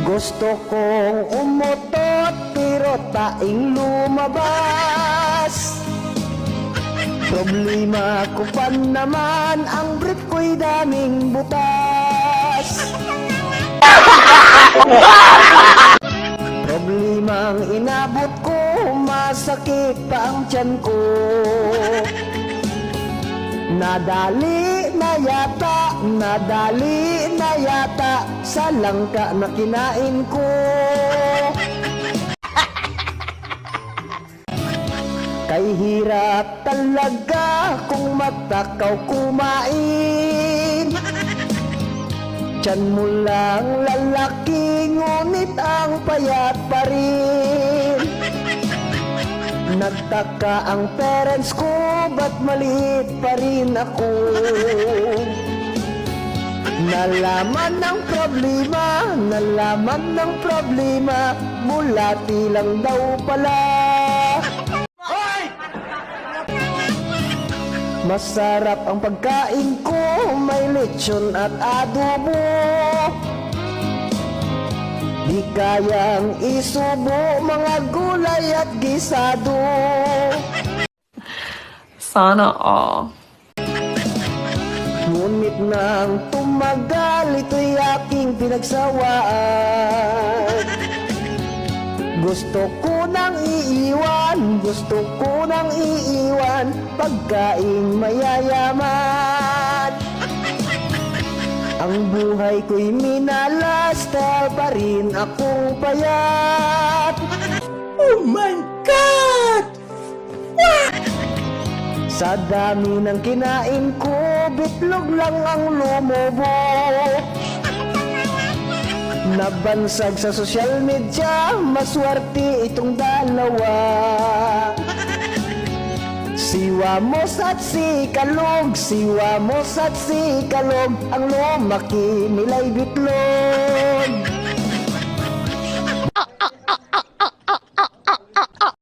Gusto kong umutot pero taing lumabas. Problema ko pa naman, ang brief ko'y daming butas. Problemang inabot ko, masakit pa ang tiyan ko. Nadali na yata sa langka na kinain ko. Kay hirap talaga kung matakaw kumain. Tiyan mo lang lalaki, ngunit ang payat pa rin. Nagtaka ang parents ko, ba't maliit pa rin ako? Nalaman ng problema, bulati lang daw pala. Masarap ang pagkain ko, may lechon at adobo. Di kayang isubo, mga gulay at gisado. Sana all. Ngunit nang tumagal, ito'y aking pinagsawaan. Gusto ko nang iiwan, pagkaing mayayaman. Ang buhay ko'y minalas, dahil pa rin akong payat. Oh my God! Sa dami ng kinain ko, bitlog lang ang lumubo. Nabansag sa social media, maswerte itong dalawa. Siwamos at sikalog, ang lumaki nila'y bitlog.